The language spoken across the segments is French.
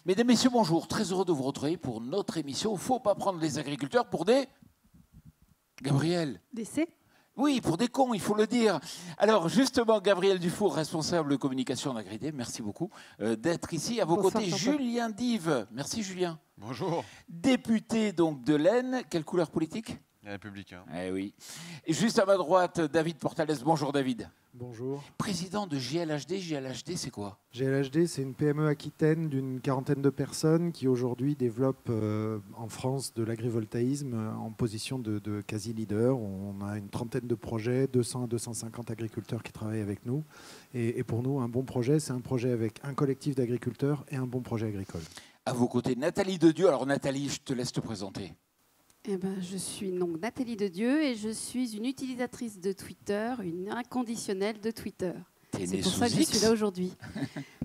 Mesdames, Messieurs, bonjour. Très heureux de vous retrouver pour notre émission. Il ne faut pas prendre les agriculteurs pour des... Gabriel. Décès. Oui, pour des cons, il faut le dire. Alors, justement, Gabriel Dufour, responsable de communication d'Agridé, merci beaucoup d'être ici. À vos côtés, Julien Dive. Merci, Julien. Bonjour. Député donc de l'Aisne. Quelle couleur politique? Les Républicains. Eh oui. Et juste à ma droite, David Portales. Bonjour, David. Bonjour. Président de JLHD. JLHD, c'est quoi? JLHD, c'est une PME aquitaine d'une quarantaine de personnes qui aujourd'hui développe en France de l'agrivoltaïsme en position de quasi-leader. On a une trentaine de projets, 200 à 250 agriculteurs qui travaillent avec nous. Et pour nous, un bon projet, c'est un projet avec un collectif d'agriculteurs et un bon projet agricole. À vos côtés, Nathalie Dedieu. Alors Nathalie, je te laisse te présenter. Eh ben, je suis donc Nathalie Dedieu et je suis une utilisatrice de Twitter, une inconditionnelle de Twitter. C'est pour ça que je suis là aujourd'hui.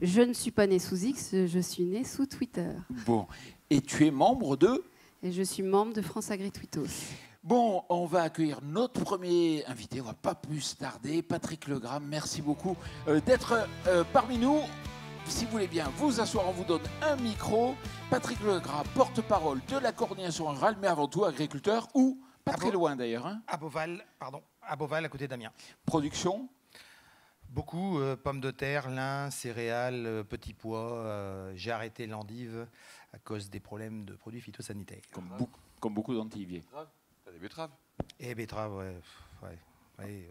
Je ne suis pas née sous X, je suis née sous Twitter. Bon, et tu es membre de... Et je suis membre de France Agri Twittos. Bon, on va accueillir notre premier invité, on ne va pas plus tarder, Patrick Legram. Merci beaucoup d'être parmi nous. Si vous voulez bien vous asseoir, on vous donne un micro. Patrick Legras, porte-parole de la coordination rurale, mais avant tout agriculteur, ou pas très loin d'ailleurs. Hein. À Beauval, à côté d'Amiens. Production? Beaucoup, pommes de terre, lin, céréales, petits pois. J'ai arrêté l'endive à cause des problèmes de produits phytosanitaires. Comme beaucoup d'antiviers. T'as des betteraves? Et betteraves, ouais.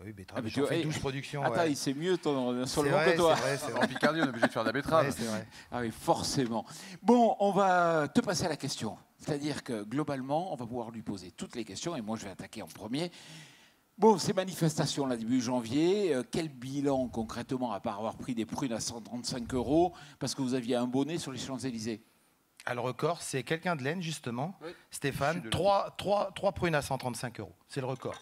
Oui, betterave. Ah, J'en fais 12 productions. Attends, ouais. c'est mieux sur le que toi. C'est En Picardie, on est obligé de faire de la betterave. Ouais, c'est vrai. Ah oui, forcément. Bon, on va te passer à la question. C'est-à-dire que globalement, on va pouvoir lui poser toutes les questions et moi, je vais attaquer en premier. Bon, ces manifestations, là, début janvier, quel bilan concrètement, à part avoir pris des prunes à 135 € parce que vous aviez un bonnet sur les Champs-Élysées? Le record, c'est quelqu'un de l'Aisne, justement, oui. Stéphane, 3 prunes à 135 €. C'est le record.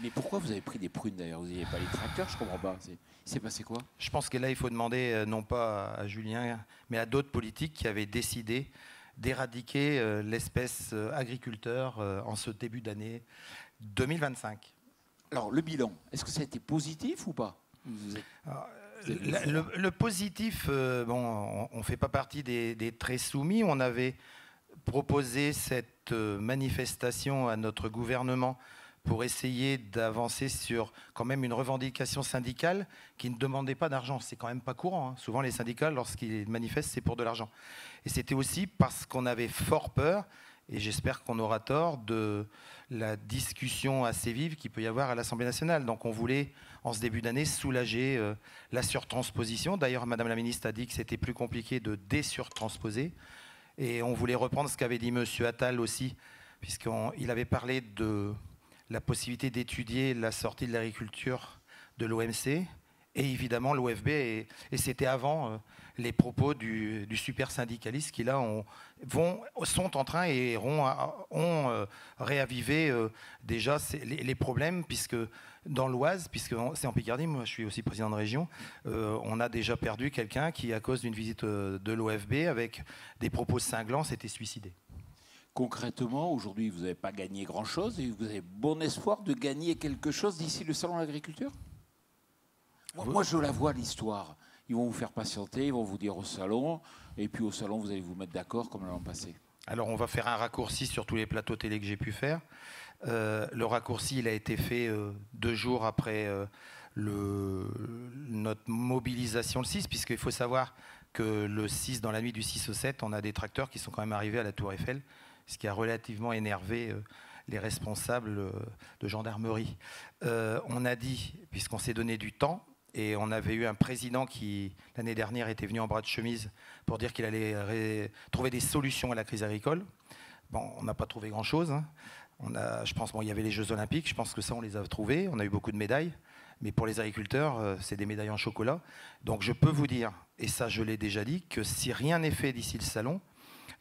Mais pourquoi vous avez pris des prunes d'ailleurs? Vous n'aviez pas les tracteurs, je ne comprends pas. Il s'est passé quoi? Je pense que là, il faut demander non pas à Julien, mais à d'autres politiques qui avaient décidé d'éradiquer l'espèce agriculteur en ce début d'année 2025. Alors, le bilan, est-ce que ça a été positif ou pas? Le positif, on ne fait pas partie des très soumis. On avait proposé cette manifestation à notre gouvernement pour essayer d'avancer sur quand même une revendication syndicale qui ne demandait pas d'argent. C'est quand même pas courant. Hein. Souvent, les syndicats, lorsqu'ils manifestent, c'est pour de l'argent. Et c'était aussi parce qu'on avait fort peur, et j'espère qu'on aura tort, de la discussion assez vive qu'il peut y avoir à l'Assemblée nationale. Donc on voulait, en ce début d'année, soulager la surtransposition. D'ailleurs, Madame la ministre a dit que c'était plus compliqué de désurtransposer. Et on voulait reprendre ce qu'avait dit Monsieur Attal aussi, puisqu'il avait parlé de la possibilité d'étudier la sortie de l'agriculture de l'OMC et évidemment l'OFB. Et c'était avant les propos du super syndicaliste qui là sont en train et ont réavivé déjà les problèmes, puisque dans l'Oise, puisque c'est en Picardie, moi je suis aussi président de région, on a déjà perdu quelqu'un qui, à cause d'une visite de l'OFB avec des propos cinglants, s'était suicidé. Concrètement, aujourd'hui, vous n'avez pas gagné grand-chose et vous avez bon espoir de gagner quelque chose d'ici le Salon de l'Agriculture? Moi, je la vois, l'histoire. Ils vont vous faire patienter, ils vont vous dire au Salon, et puis au Salon, vous allez vous mettre d'accord comme l'an passé. Alors, on va faire un raccourci sur tous les plateaux télé que j'ai pu faire. Le raccourci, il a été fait 2 jours après notre mobilisation le 6, puisqu'il faut savoir que le 6, dans la nuit du 6 au 7, on a des tracteurs qui sont quand même arrivés à la Tour Eiffel, ce qui a relativement énervé les responsables de gendarmerie. On a dit, puisqu'on s'est donné du temps, et on avait eu un président qui, l'année dernière, était venu en bras de chemise pour dire qu'il allait trouver des solutions à la crise agricole. Bon, on n'a pas trouvé grand-chose. Hein. Je pense, il y avait les Jeux Olympiques, je pense que ça, on les a trouvés. On a eu beaucoup de médailles. Mais pour les agriculteurs, c'est des médailles en chocolat. Donc je peux vous dire, et ça je l'ai déjà dit, que si rien n'est fait d'ici le Salon,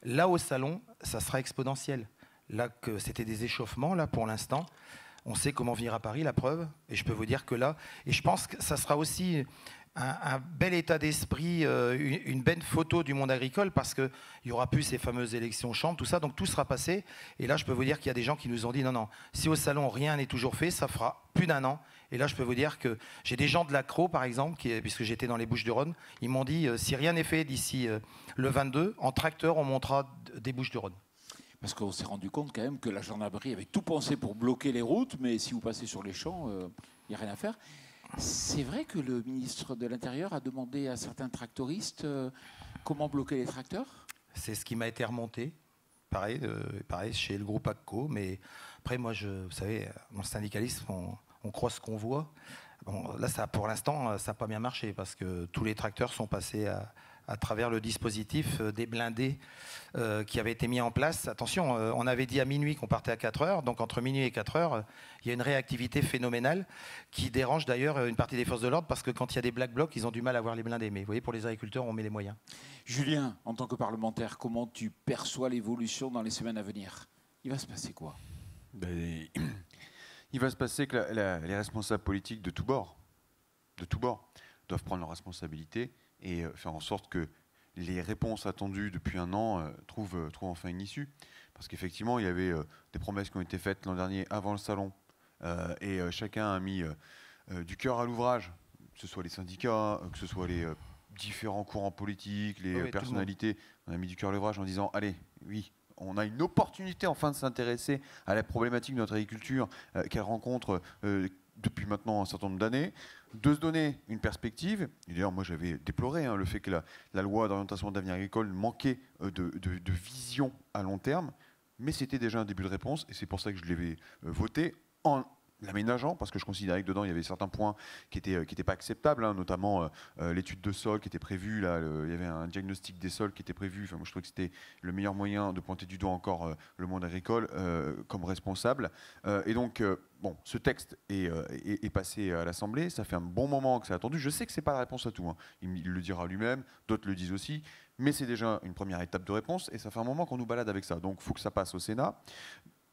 là au Salon, ça sera exponentiel. Là, que c'était des échauffements, là, pour l'instant. On sait comment venir à Paris, la preuve. Et je peux vous dire que là, et je pense que ça sera aussi un bel état d'esprit, une belle photo du monde agricole, parce qu'il n'y aura plus ces fameuses élections chambres, tout ça, donc tout sera passé. Et là, je peux vous dire qu'il y a des gens qui nous ont dit non, si au salon rien n'est toujours fait, ça fera plus d'1 an. Et là, je peux vous dire que j'ai des gens de l'Accro, par exemple, puisque j'étais dans les Bouches-du-Rhône, ils m'ont dit si rien n'est fait d'ici le 22, en tracteur, on montera des Bouches-du-Rhône. Parce qu'on s'est rendu compte quand même que la gendarmerie avait tout pensé pour bloquer les routes, mais si vous passez sur les champs, il n'y a rien à faire. C'est vrai que le ministre de l'Intérieur a demandé à certains tractoristes comment bloquer les tracteurs? C'est ce qui m'a été remonté, pareil, chez le groupe ACCO. Mais après, moi, vous savez, dans le syndicalisme, on croit ce qu'on voit. Bon, là, pour l'instant, ça n'a pas bien marché, parce que tous les tracteurs sont passés à travers le dispositif des blindés qui avait été mis en place. Attention, on avait dit à minuit qu'on partait à 4 heures, donc entre minuit et 4 heures, il y a une réactivité phénoménale qui dérange d'ailleurs une partie des forces de l'ordre, parce que quand il y a des black blocs, ils ont du mal à voir les blindés. Mais vous voyez, pour les agriculteurs, on met les moyens. Julien, en tant que parlementaire, comment tu perçois l'évolution dans les semaines à venir? Il va se passer quoi? Il va se passer que les responsables politiques de tous bords doivent prendre leurs responsabilités et faire en sorte que les réponses attendues depuis 1 an trouvent enfin une issue. Parce qu'effectivement, il y avait des promesses qui ont été faites l'an dernier avant le salon, et chacun a mis du cœur à l'ouvrage, que ce soit les syndicats, que ce soit les différents courants politiques, les personnalités. On a mis du cœur à l'ouvrage en disant, allez, oui, on a une opportunité enfin de s'intéresser à la problématique de notre agriculture qu'elle rencontre depuis maintenant un certain nombre d'années, de se donner une perspective. Et d'ailleurs, moi, j'avais déploré le fait que la loi d'orientation d'avenir agricole manquait de vision à long terme, mais c'était déjà un début de réponse, et c'est pour ça que je l'avais voté en l'aménageant, parce que je considérais que dedans, il y avait certains points qui étaient pas acceptables, notamment l'étude de sol qui était prévue, il y avait un diagnostic des sols qui était prévu. Enfin, moi, je trouvais que c'était le meilleur moyen de pointer du doigt encore le monde agricole comme responsable. Et donc, bon, ce texte est passé à l'Assemblée. Ça fait un bon moment que c'est attendu. Je sais que c'est pas la réponse à tout. Il le dira lui-même, d'autres le disent aussi. Mais c'est déjà une première étape de réponse, et ça fait un moment qu'on nous balade avec ça. Donc, il faut que ça passe au Sénat.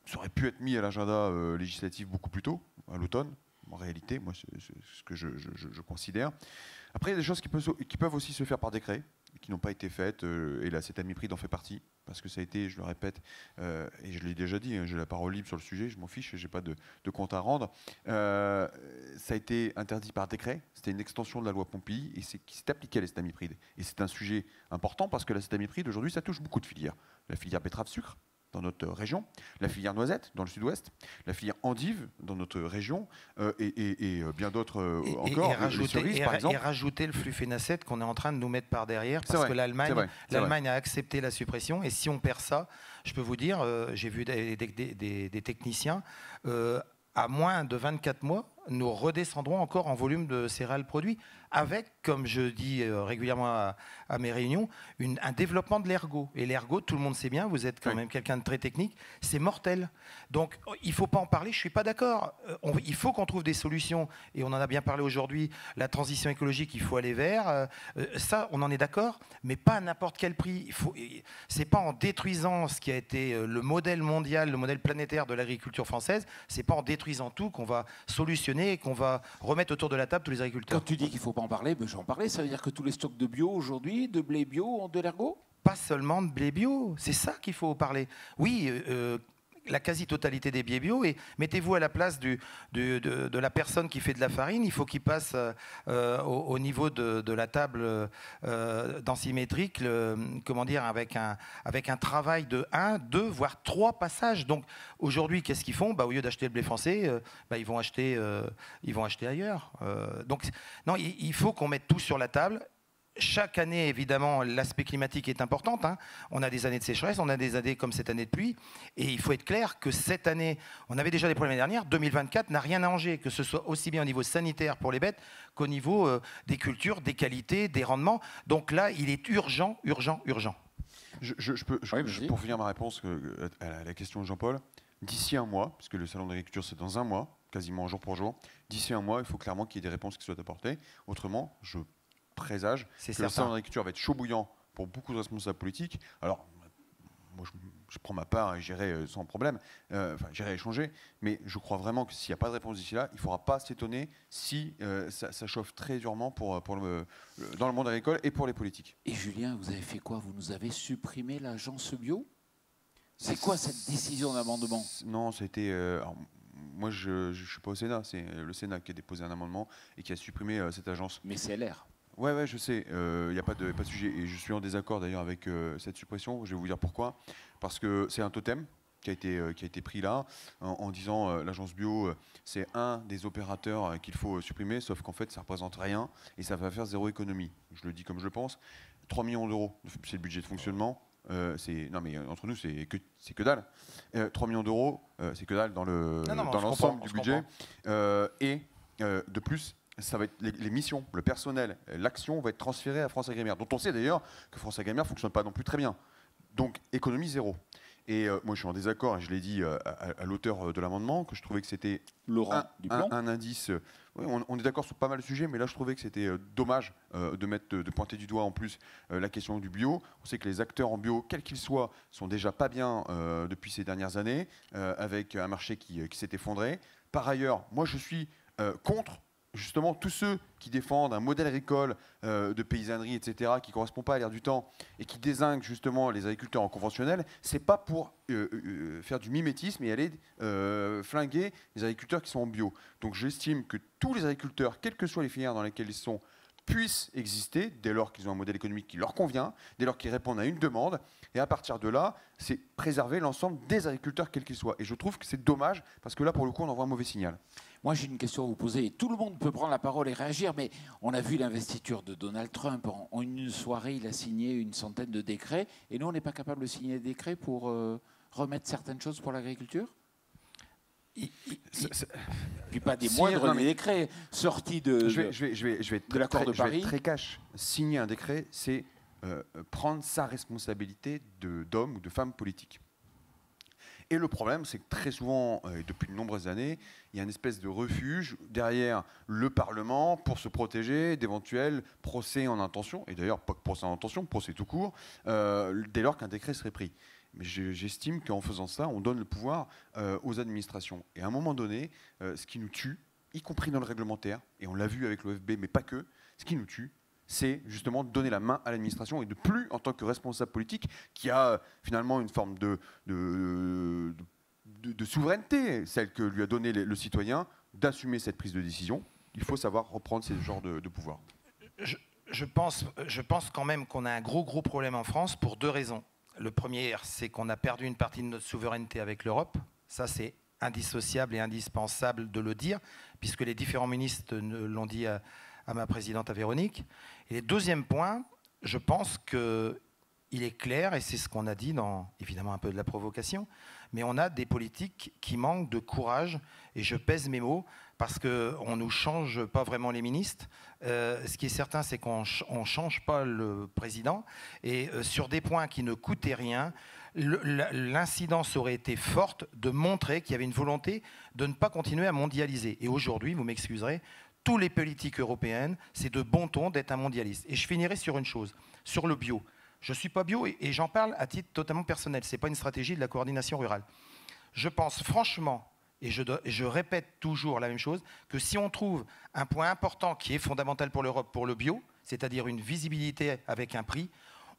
Ça aurait pu être mis à l'agenda législatif beaucoup plus tôt, à l'automne. En réalité, moi, c'est ce que je considère. Après, il y a des choses qui peuvent aussi se faire par décret, qui n'ont pas été faites, et là, cette AMIPRID en fait partie, parce que ça a été, je le répète, et je l'ai déjà dit, j'ai la parole libre sur le sujet, je m'en fiche, je n'ai pas de compte à rendre. Ça a été interdit par décret, c'était une extension de la loi Pompili, et qui s'est appliquée à l'acétamiprid. Et c'est un sujet important, parce que l'acétamiprid, aujourd'hui, ça touche beaucoup de filières. La filière betterave-sucre, dans notre région, la filière noisette dans le sud-ouest, la filière endive dans notre région, et bien d'autres encore, les cerises par exemple. Et rajouter le flufénacet qu'on est en train de nous mettre par derrière, parce que l'Allemagne a accepté la suppression, et si on perd ça, je peux vous dire, j'ai vu des techniciens, à moins de 24 mois, nous redescendrons encore en volume de céréales produits, avec, comme je dis régulièrement à mes réunions, un développement de l'ergot. Et l'ergot, tout le monde sait bien, vous êtes quand même quelqu'un de très technique, c'est mortel. Donc il ne faut pas en parler, je ne suis pas d'accord. Il faut qu'on trouve des solutions, et on en a bien parlé aujourd'hui, la transition écologique, il faut aller vers. Ça, on en est d'accord, mais pas à n'importe quel prix. Ce n'est pas en détruisant ce qui a été le modèle mondial, le modèle planétaire de l'agriculture française, ce n'est pas en détruisant tout qu'on va solutionner et qu'on va remettre autour de la table tous les agriculteurs. Quand tu dis qu'il ne faut pas en parler, ben j'en parlais, ça veut dire que tous les stocks de bio aujourd'hui, de blé bio, ont de l'ergot? Pas seulement de blé bio, c'est ça qu'il faut parler. Oui, la quasi-totalité des blés bio, et mettez-vous à la place de la personne qui fait de la farine, il faut qu'il passe au niveau de la table densimétrique, comment dire, avec un travail de 1, 2, voire 3 passages. Donc aujourd'hui, qu'est-ce qu'ils font? Au lieu d'acheter le blé français, ils vont acheter ailleurs. Donc non, il faut qu'on mette tout sur la table. Chaque année, évidemment, l'aspect climatique est important. On a des années de sécheresse, on a des années comme cette année de pluie. Et il faut être clair que cette année, on avait déjà des problèmes l'année dernière. 2024 n'a rien arrangé, que ce soit aussi bien au niveau sanitaire pour les bêtes qu'au niveau des cultures, des qualités, des rendements. Donc là, il est urgent. Pour finir ma réponse à la question de Jean-Paul, d'ici 1 mois, puisque le salon d'agriculture c'est dans 1 mois, quasiment jour pour jour, d'ici 1 mois, il faut clairement qu'il y ait des réponses qui soient apportées. Autrement, je présage que le salon d'agriculture va être chaud bouillant pour beaucoup de responsables politiques. Alors, moi, je prends ma part et j'irai sans problème, j'irai échanger, mais je crois vraiment que s'il n'y a pas de réponse d'ici là, il ne faudra pas s'étonner si ça chauffe très durement dans le monde agricole et pour les politiques. Et Julien, vous avez fait quoi? Vous nous avez supprimé l'agence bio? C'est quoi cette décision d'amendement? Non, c'était... moi, je ne suis pas au Sénat, c'est le Sénat qui a déposé un amendement et qui a supprimé cette agence. Mais c'est LR. Ouais, je sais, il n'y a pas de sujet. Et je suis en désaccord d'ailleurs avec cette suppression. Je vais vous dire pourquoi. Parce que c'est un totem qui a été pris là, en disant l'agence bio, c'est un des opérateurs qu'il faut supprimer, sauf qu'en fait, ça ne représente rien et ça va faire zéro économie. Je le dis comme je le pense. 3 millions d'euros, c'est le budget de fonctionnement. Non mais entre nous, c'est que dalle. 3 millions d'euros, c'est que dalle dans l'ensemble du budget. Et de plus, ça va être les missions, le personnel, l'action va être transférée à France Agrimer, dont on sait d'ailleurs que France Agrimer ne fonctionne pas non plus très bien. Donc économie zéro. Et moi je suis en désaccord, et je l'ai dit à l'auteur de l'amendement, que je trouvais que c'était un indice. Oui, on est d'accord sur pas mal de sujets, mais là je trouvais que c'était dommage de pointer du doigt en plus la question du bio. On sait que les acteurs en bio, quels qu'ils soient, sont déjà pas bien depuis ces dernières années, avec un marché qui s'est effondré. Par ailleurs, moi je suis contre justement tous ceux qui défendent un modèle agricole de paysannerie, etc., qui ne correspond pas à l'ère du temps et qui dézinguent justement les agriculteurs en conventionnel, c'est pas pour faire du mimétisme et aller flinguer les agriculteurs qui sont en bio. Donc j'estime que tous les agriculteurs, quelles que soient les filières dans lesquelles ils sont, puissent exister dès lors qu'ils ont un modèle économique qui leur convient, dès lors qu'ils répondent à une demande. Et à partir de là, c'est préserver l'ensemble des agriculteurs, quels qu'ils soient. Et je trouve que c'est dommage, parce que là, pour le coup, on envoie un mauvais signal. Moi, j'ai une question à vous poser. Tout le monde peut prendre la parole et réagir, mais on a vu l'investiture de Donald Trump. En une soirée, il a signé une centaine de décrets. Et nous, on n'est pas capable de signer des décrets pour remettre certaines choses pour l'agriculture? Puis pas des moindres décrets sortis de l'accord de Paris. Je vais être très cash. Signer un décret, c'est prendre sa responsabilité d'homme ou de femme politique. Et le problème, c'est que très souvent, et depuis de nombreuses années, il y a une espèce de refuge derrière le Parlement pour se protéger d'éventuels procès en intention, et d'ailleurs pas que procès en intention, procès tout court, dès lors qu'un décret serait pris. Mais j'estime qu'en faisant ça, on donne le pouvoir aux administrations. Et à un moment donné, ce qui nous tue, y compris dans le réglementaire, et on l'a vu avec l'OFB, mais pas que, ce qui nous tue, c'est justement de donner la main à l'administration et de plus, en tant que responsable politique, qui a finalement une forme de souveraineté, celle que lui a donnée le citoyen, d'assumer cette prise de décision. Il faut savoir reprendre ce genre de pouvoir. Je pense quand même qu'on a un gros problème en France pour deux raisons. Le premier, c'est qu'on a perdu une partie de notre souveraineté avec l'Europe. Ça, c'est indissociable et indispensable de le dire, puisque les différents ministres l'ont dit à ma présidente, à Véronique. Et le deuxième point, je pense qu'il est clair, et c'est ce qu'on a dit dans, évidemment, un peu de la provocation, mais on a des politiques qui manquent de courage, et je pèse mes mots, parce qu'on ne nous change pas vraiment les ministres. Ce qui est certain, c'est qu'on ne change pas le président, et sur des points qui ne coûtaient rien, l'incidence aurait été forte de montrer qu'il y avait une volonté de ne pas continuer à mondialiser. Et aujourd'hui, vous m'excuserez, tous les politiques européennes, c'est de bon ton d'être un mondialiste. Et je finirai sur une chose, sur le bio. Je ne suis pas bio et j'en parle à titre totalement personnel. Ce n'est pas une stratégie de la coordination rurale. Je pense franchement, et je répète toujours la même chose, que si on trouve un point important qui est fondamental pour l'Europe, pour le bio, c'est-à-dire une visibilité avec un prix,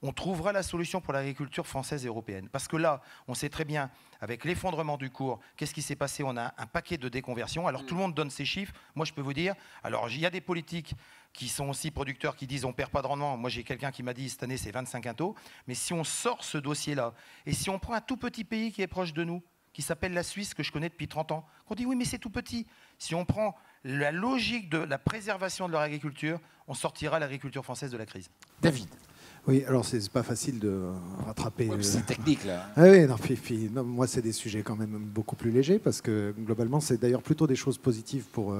on trouvera la solution pour l'agriculture française et européenne. Parce que là, on sait très bien, avec l'effondrement du cours, qu'est-ce qui s'est passé? On a un paquet de déconversions. Alors tout le monde donne ses chiffres. Moi, je peux vous dire, alors il y a des politiques qui sont aussi producteurs qui disent on ne perd pas de rendement. Moi, j'ai quelqu'un qui m'a dit cette année, c'est 25 quintaux. Mais si on sort ce dossier-là, et si on prend un tout petit pays qui est proche de nous, qui s'appelle la Suisse, que je connais depuis 30 ans, qu'on dit oui, mais c'est tout petit. Si on prend la logique de la préservation de leur agriculture, on sortira l'agriculture française de la crise. David. Oui, alors c'est pas facile de rattraper. Ouais, c'est technique là. Ah oui, non, moi c'est des sujets quand même beaucoup plus légers parce que globalement c'est d'ailleurs plutôt des choses positives pour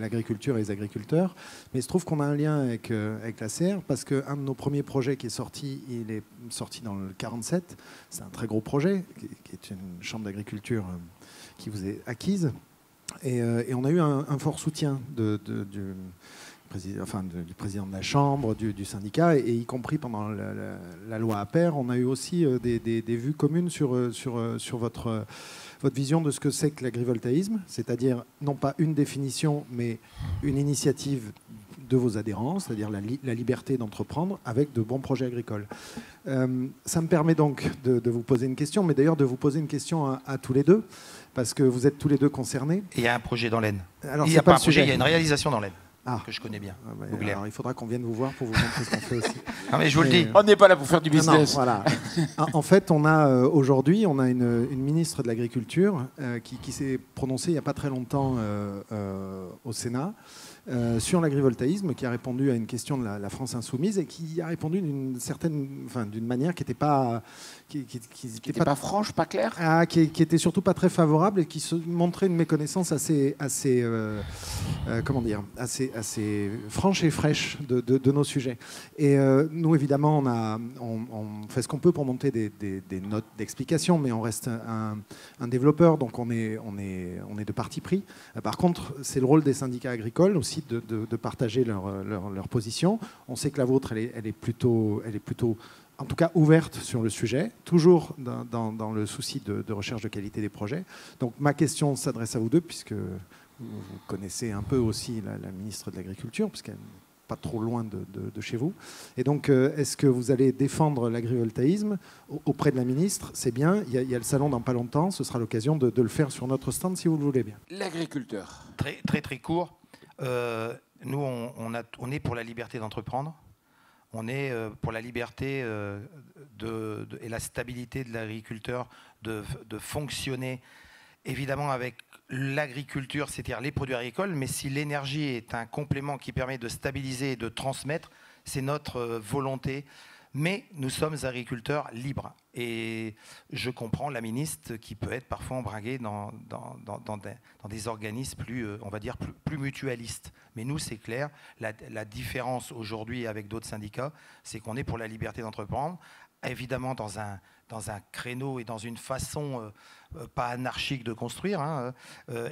l'agriculture et les agriculteurs. Mais il se trouve qu'on a un lien avec la CR parce qu'un de nos premiers projets qui est sorti, il est sorti dans le 47. C'est un très gros projet qui est une chambre d'agriculture qui vous est acquise. Et on a eu un fort soutien du président de la Chambre, du syndicat, et y compris pendant la loi APER, on a eu aussi des vues communes sur votre vision de ce que c'est que l'agrivoltaïsme, c'est-à-dire non pas une définition, mais une initiative de vos adhérents, c'est-à-dire la liberté d'entreprendre avec de bons projets agricoles. Ça me permet donc de vous poser une question, mais d'ailleurs de vous poser une question à tous les deux, parce que vous êtes tous les deux concernés. Et il y a un projet dans l'Aisne. Alors, il n'y a pas un projet, il y a une réalisation dans l'Aisne. Que je connais bien. Alors, il faudra qu'on vienne vous voir pour vous montrer ce qu'on fait aussi. Ah, mais je vous le dis. On n'est pas là pour faire du business. Non, voilà. En fait, aujourd'hui, on a une ministre de l'Agriculture qui s'est prononcée il n'y a pas très longtemps au Sénat sur l'agrivoltaïsme, qui a répondu à une question de la France Insoumise et qui a répondu d'une manière qui n'était pas... Qui n'était pas franche, pas claire, qui était surtout pas très favorable et qui se montrait une méconnaissance assez franche et fraîche de nos sujets. Et nous, évidemment, on fait ce qu'on peut pour monter des notes d'explication, mais on reste un développeur, donc on est de parti pris. Par contre, c'est le rôle des syndicats agricoles aussi de partager leur position. On sait que la vôtre, elle est plutôt en tout cas ouverte sur le sujet, toujours dans le souci de recherche de qualité des projets. Donc ma question s'adresse à vous deux, puisque vous connaissez un peu aussi la ministre de l'Agriculture, puisqu'elle n'est pas trop loin de chez vous. Et donc, est-ce que vous allez défendre l'agrivoltaïsme auprès de la ministre? C'est bien, il y a le salon dans pas longtemps, ce sera l'occasion de le faire sur notre stand, si vous le voulez bien. L'agriculteur. Très, très, très court. Nous, on est pour la liberté d'entreprendre. On est pour la liberté et la stabilité de l'agriculteur de fonctionner, évidemment, avec l'agriculture, c'est-à-dire les produits agricoles, mais si l'énergie est un complément qui permet de stabiliser et de transmettre, c'est notre volonté. Mais nous sommes agriculteurs libres. Et je comprends la ministre qui peut être parfois embringuée dans des organismes plus mutualistes. Mais nous, c'est clair, la différence aujourd'hui avec d'autres syndicats, c'est qu'on est pour la liberté d'entreprendre, évidemment dans un créneau et dans une façon pas anarchique de construire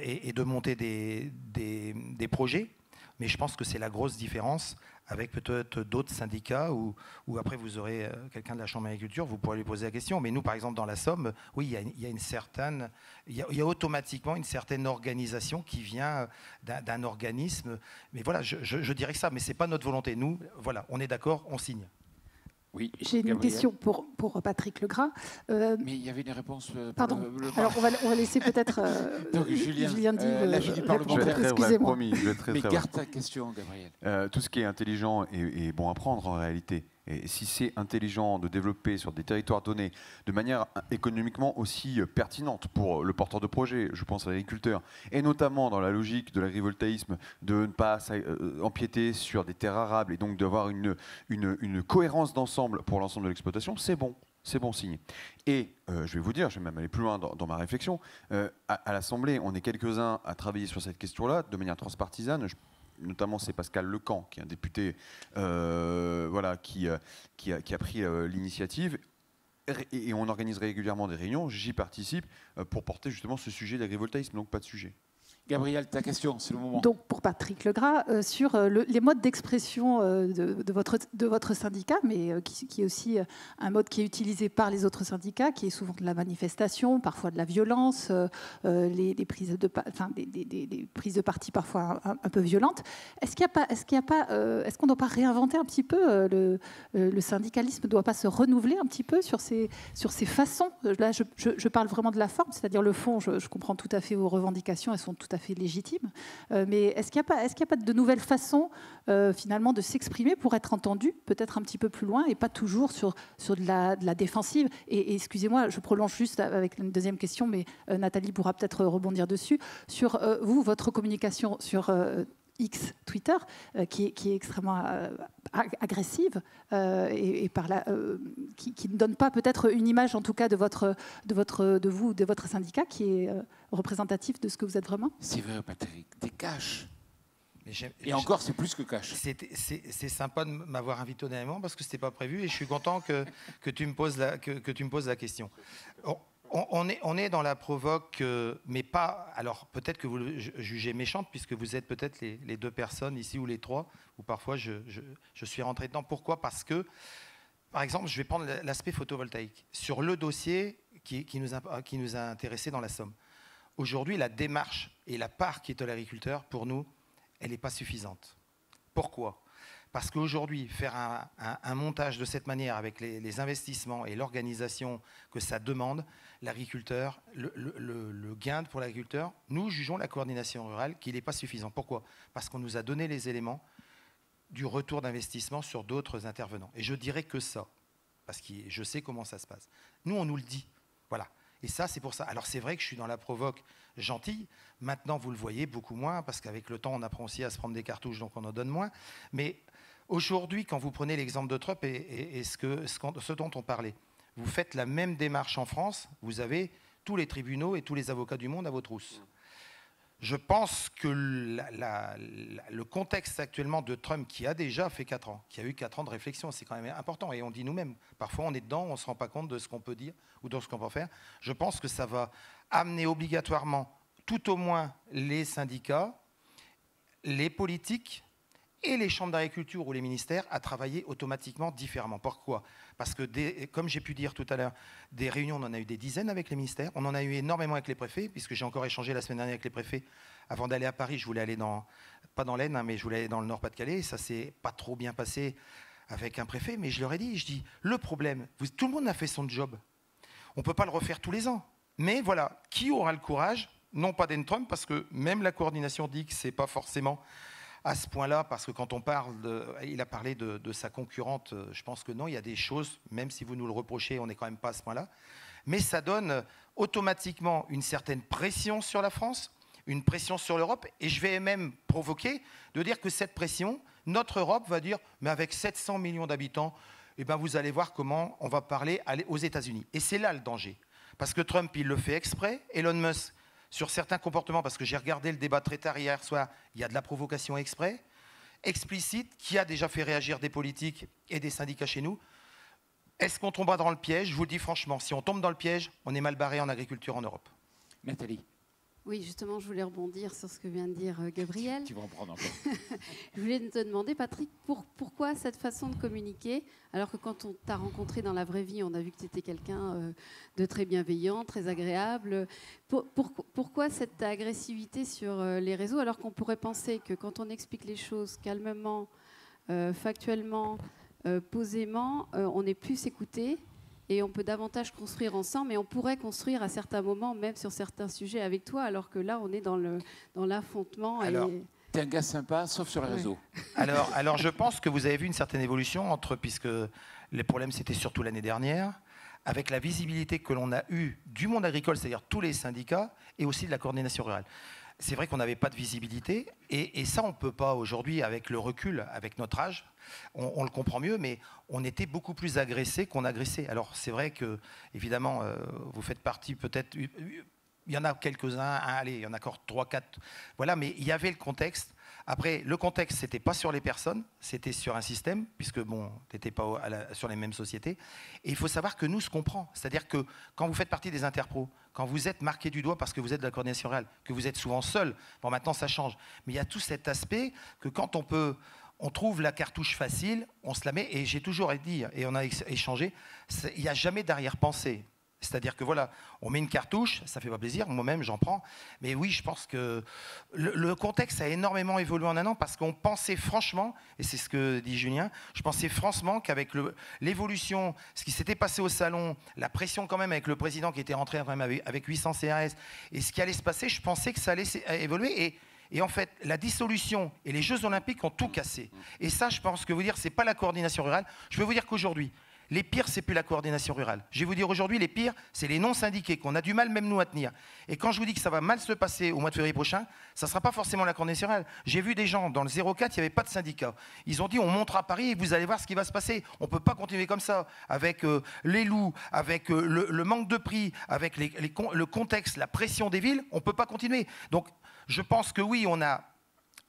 et de monter des projets. Mais je pense que c'est la grosse différence avec peut-être d'autres syndicats où après vous aurez quelqu'un de la Chambre d'agriculture, vous pourrez lui poser la question. Mais nous, par exemple, dans la Somme, oui, il y a automatiquement une certaine organisation qui vient d'un organisme. Mais voilà, je dirais que ça, mais ce n'est pas notre volonté. Nous, voilà, on est d'accord, on signe. Oui, j'ai une question pour Patrick Legras. Mais il y avait une réponse. Pardon. Alors on va laisser peut-être Julien Dive parlementaire. Excusez-moi. Mais garde ta question, Gabriel. Tout ce qui est intelligent est bon à prendre en réalité. Et si c'est intelligent de développer sur des territoires donnés de manière économiquement aussi pertinente pour le porteur de projet, je pense à l'agriculteur, et notamment dans la logique de l'agrivoltaïsme, de ne pas empiéter sur des terres arables et donc d'avoir une cohérence d'ensemble pour l'ensemble de l'exploitation, c'est bon. C'est bon signe. Et je vais vous dire, je vais même aller plus loin dans ma réflexion, à l'Assemblée, on est quelques-uns à travailler sur cette question-là de manière transpartisane. Notamment, c'est Pascal Lecamp, qui est un député qui a pris l'initiative. Et on organise régulièrement des réunions, j'y participe, pour porter justement ce sujet d'agrivoltaïsme, donc pas de sujet. Gabriel, ta question, c'est le moment. Donc pour Patrick Legras, sur les modes d'expression de votre syndicat, mais qui est aussi un mode qui est utilisé par les autres syndicats, qui est souvent de la manifestation, parfois de la violence, des prises de parti parfois un peu violentes. Est-ce qu'on ne doit pas réinventer un petit peu le syndicalisme ne doit pas se renouveler un petit peu sur ces façons? Là, je parle vraiment de la forme, c'est-à-dire le fond. Je comprends tout à fait vos revendications, elles sont tout à fait légitime. Mais est-ce qu'il n'y a pas de nouvelles façons finalement de s'exprimer pour être entendu, peut-être un petit peu plus loin et pas toujours sur de la défensive? Et excusez-moi, je prolonge juste avec une deuxième question, mais Nathalie pourra peut-être rebondir dessus. Sur votre communication sur X, Twitter, qui est extrêmement agressive et par là, qui ne donne pas peut-être une image, en tout cas, de votre syndicat, qui est représentatif de ce que vous êtes vraiment. C'est vrai, Patrick, t'es cash. Et encore, c'est plus que cash. C'est sympa de m'avoir invité au dernier moment parce que ce n'était pas prévu et je suis content que tu me poses la question. On est dans la provoque, mais pas... Alors, peut-être que vous le jugez méchante, puisque vous êtes peut-être les deux personnes ici, ou les trois, ou parfois je suis rentré dedans. Pourquoi ? Parce que, par exemple, je vais prendre l'aspect photovoltaïque. Sur le dossier qui nous a intéressés dans la Somme. Aujourd'hui, la démarche et la part qui est de l'agriculteur, pour nous, elle n'est pas suffisante. Pourquoi ? Parce qu'aujourd'hui, faire un montage de cette manière avec les investissements et l'organisation que ça demande, l'agriculteur, le gain pour l'agriculteur, nous jugeons la coordination rurale qu'il n'est pas suffisant. Pourquoi ? Parce qu'on nous a donné les éléments du retour d'investissement sur d'autres intervenants. Et je dirais que ça, parce que je sais comment ça se passe. Nous, on nous le dit. Voilà. Et ça, c'est pour ça. Alors, c'est vrai que je suis dans la provoque gentille. Maintenant, vous le voyez beaucoup moins, parce qu'avec le temps, on apprend aussi à se prendre des cartouches, donc on en donne moins. Mais aujourd'hui, quand vous prenez l'exemple de Trump et ce dont on parlait, vous faites la même démarche en France, vous avez tous les tribunaux et tous les avocats du monde à vos trousses. Je pense que le contexte actuellement de Trump, qui a déjà fait 4 ans, qui a eu 4 ans de réflexion, c'est quand même important. Et on dit nous-mêmes, parfois on est dedans, on ne se rend pas compte de ce qu'on peut dire ou de ce qu'on peut faire. Je pense que ça va amener obligatoirement, tout au moins les syndicats, les politiques et les chambres d'agriculture ou les ministères à travailler automatiquement différemment. Pourquoi ? Parce que, comme j'ai pu dire tout à l'heure, des réunions, on en a eu des dizaines avec les ministères, on en a eu énormément avec les préfets, puisque j'ai encore échangé la semaine dernière avec les préfets. Avant d'aller à Paris, je voulais aller pas dans l'Aisne, mais je voulais aller dans le Nord-Pas-de-Calais. Ça s'est pas trop bien passé avec un préfet, mais je leur ai dit, le problème, tout le monde a fait son job. On ne peut pas le refaire tous les ans. Mais voilà, qui aura le courage, non pas d'être Trump, parce que même la coordination dit que ce n'est pas forcément à ce point-là, parce que quand on parle il a parlé de sa concurrente, je pense que non, il y a des choses, même si vous nous le reprochez, on n'est quand même pas à ce point-là, mais ça donne automatiquement une certaine pression sur la France, une pression sur l'Europe, et je vais même provoquer de dire que cette pression, notre Europe va dire, mais avec 700 millions d'habitants, eh ben vous allez voir comment on va parler aux États-Unis. Et c'est là le danger, parce que Trump, il le fait exprès, Elon Musk, sur certains comportements, parce que j'ai regardé le débat très tard hier soir, il y a de la provocation exprès, explicite, qui a déjà fait réagir des politiques et des syndicats chez nous. Est-ce qu'on tombera dans le piège ? Je vous le dis franchement, si on tombe dans le piège, on est mal barré en agriculture en Europe. Nathalie. Oui, justement, je voulais rebondir sur ce que vient de dire Gabriel. Tu vas en prendre encore. Je voulais te demander, Patrick, pourquoi cette façon de communiquer, alors que quand on t'a rencontré dans la vraie vie, on a vu que tu étais quelqu'un de très bienveillant, très agréable. Pourquoi cette agressivité sur les réseaux, alors qu'on pourrait penser que quand on explique les choses calmement, factuellement, posément, on est plus écouté et on peut davantage construire ensemble, et on pourrait construire à certains moments, même sur certains sujets avec toi, alors que là, on est dans l'affrontement. T'es un gars sympa, sauf sur les réseaux. Alors, je pense que vous avez vu une certaine évolution puisque les problèmes, c'était surtout l'année dernière, avec la visibilité que l'on a eue du monde agricole, c'est-à-dire tous les syndicats, et aussi de la coordination rurale. C'est vrai qu'on n'avait pas de visibilité, et ça, on ne peut pas aujourd'hui, avec le recul, avec notre âge, on le comprend mieux, mais on était beaucoup plus agressés qu'on agressait. Alors, c'est vrai que, évidemment, vous faites partie peut-être... Il y en a quelques-uns, allez, il y en a encore 3, 4, voilà, mais il y avait le contexte. Après, le contexte, c'était pas sur les personnes, c'était sur un système, puisque bon, t'étais pas sur les mêmes sociétés. Et il faut savoir que nous, ce qu'on prend, c'est-à-dire que quand vous faites partie des interpros, quand vous êtes marqué du doigt parce que vous êtes de la coordination rurale, que vous êtes souvent seul, bon, maintenant ça change, mais il y a tout cet aspect que quand on trouve la cartouche facile, on se la met, et j'ai toujours dit, et on a échangé, il n'y a jamais d'arrière-pensée. C'est-à-dire que voilà, on met une cartouche, ça fait pas plaisir, moi-même j'en prends, mais oui, je pense que le contexte a énormément évolué en un an, parce qu'on pensait franchement, et c'est ce que dit Julien, je pensais franchement qu'avec l'évolution, ce qui s'était passé au salon, la pression quand même avec le président qui était rentré quand même avec 800 CRS, et ce qui allait se passer, je pensais que ça allait évoluer, et en fait, la dissolution et les Jeux Olympiques ont tout cassé. Et ça, je pense que vous dire, c'est pas la coordination rurale. Je peux vous dire qu'aujourd'hui, les pires, c'est plus la coordination rurale. Je vais vous dire aujourd'hui, les pires, c'est les non-syndiqués qu'on a du mal même nous à tenir. Et quand je vous dis que ça va mal se passer au mois de février prochain, ça ne sera pas forcément la coordination rurale. J'ai vu des gens dans le 04, il n'y avait pas de syndicat. Ils ont dit, on montera à Paris et vous allez voir ce qui va se passer. On ne peut pas continuer comme ça, avec les loups, avec le manque de prix, avec le contexte, la pression des villes. On ne peut pas continuer. Donc, je pense que oui, on a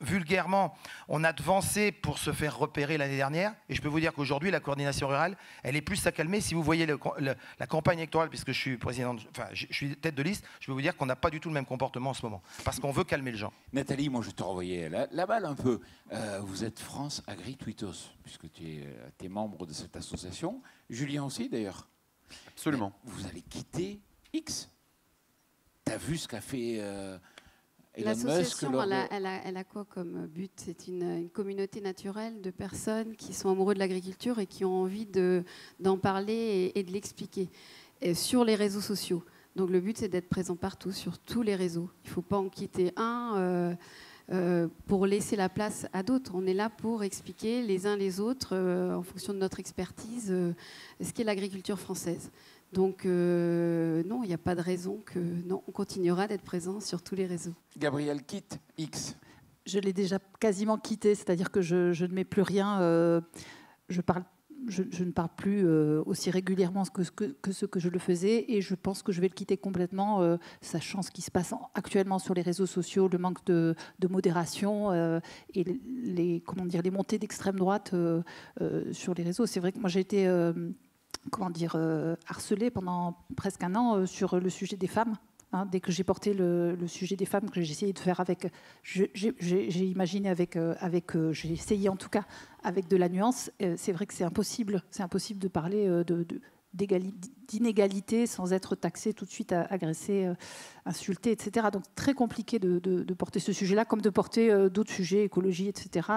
vulgairement, on a devancé pour se faire repérer l'année dernière. Et je peux vous dire qu'aujourd'hui, la coordination rurale, elle est plus à calmer. Si vous voyez la campagne électorale, puisque je suis je suis tête de liste, je peux vous dire qu'on n'a pas du tout le même comportement en ce moment. Parce qu'on veut calmer les gens. Nathalie, moi je te renvoyais la balle un peu. Vous êtes France Agri Twittos, puisque tu es membre de cette association. Julien aussi d'ailleurs. Absolument. Mais vous allez quitter X. Tu as vu ce qu'a fait Elon Musk? L'association, elle a quoi comme but? C'est une communauté naturelle de personnes qui sont amoureux de l'agriculture et qui ont envie d'en parler et de l'expliquer sur les réseaux sociaux. Donc le but, c'est d'être présent partout, sur tous les réseaux. Il ne faut pas en quitter un pour laisser la place à d'autres. On est là pour expliquer les uns les autres, en fonction de notre expertise, ce qu'est l'agriculture française. Donc non, il n'y a pas de raison que... Non, on continuera d'être présent sur tous les réseaux. Gabrielle quitte X. Je l'ai déjà quasiment quitté, c'est-à-dire que je ne mets plus rien. Je ne parle plus aussi régulièrement que ce que je le faisais, et je pense que je vais le quitter complètement, sachant ce qui se passe actuellement sur les réseaux sociaux, le manque de modération et les montées d'extrême droite sur les réseaux. C'est vrai que moi j'ai été harcelée pendant presque un an sur le sujet des femmes. Dès que j'ai porté le sujet des femmes, que j'ai essayé de faire avec, j'ai imaginé j'ai essayé en tout cas avec de la nuance. C'est vrai que c'est impossible de parler d'inégalité sans être taxé tout de suite, agressé, insulté, etc. Donc très compliqué de porter ce sujet-là, comme de porter d'autres sujets, écologie, etc.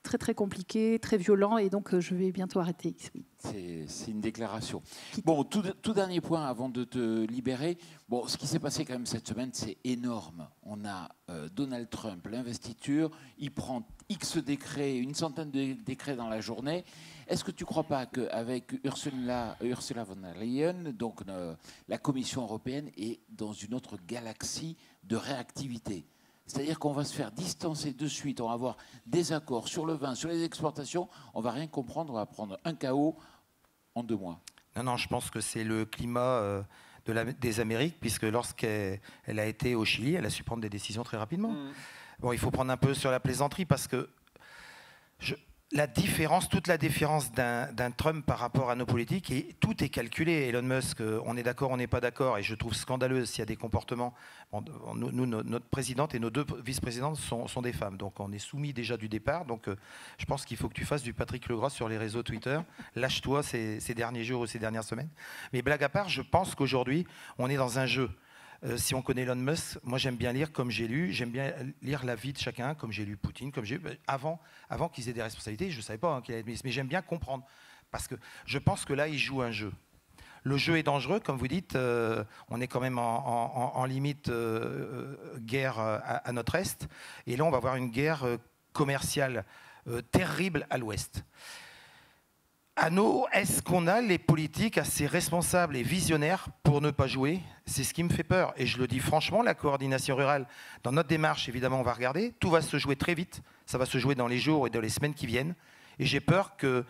Très très compliqué, très violent, et donc je vais bientôt arrêter. C'est une déclaration. Bon, tout dernier point avant de te libérer. Bon, ce qui s'est passé quand même cette semaine, c'est énorme. On a Donald Trump, l'investiture, il prend X décrets, une centaine de décrets dans la journée. Est-ce que tu ne crois pas qu'avec Ursula von der Leyen, donc la Commission européenne, est dans une autre galaxie de réactivité? C'est-à-dire qu'on va se faire distancer de suite, on va avoir des accords sur le vin, sur les exportations, on ne va rien comprendre, on va prendre un chaos en 2 mois. Non, je pense que c'est le climat des Amériques, puisque lorsqu'elle a été au Chili, elle a su prendre des décisions très rapidement. Bon, il faut prendre un peu sur la plaisanterie, parce que toute la différence d'un Trump par rapport à nos politiques, et tout est calculé. Elon Musk, on est d'accord, on n'est pas d'accord, et je trouve scandaleux s'il y a des comportements. Nous, notre présidente et nos 2 vice-présidentes sont des femmes, donc on est soumis déjà du départ. Donc je pense qu'il faut que tu fasses du Patrick Legras sur les réseaux Twitter. Lâche-toi ces derniers jours ou ces dernières semaines. Mais blague à part, je pense qu'aujourd'hui, on est dans un jeu. Si on connaît Elon Musk, moi j'aime bien lire comme j'ai lu, j'aime bien lire la vie de chacun, comme j'ai lu Poutine, comme j'ai avant qu'ils aient des responsabilités, je ne savais pas qu'il allait être ministre, mais j'aime bien comprendre, parce que je pense que là, il joue un jeu. Le jeu est dangereux, comme vous dites, on est quand même en limite guerre à notre est, et là on va avoir une guerre commerciale terrible à l'ouest. Est-ce qu'on a les politiques assez responsables et visionnaires pour ne pas jouer? C'est ce qui me fait peur. Et je le dis franchement, la coordination rurale, dans notre démarche, évidemment, on va regarder. Tout va se jouer très vite. Ça va se jouer dans les jours et dans les semaines qui viennent. Et j'ai peur que,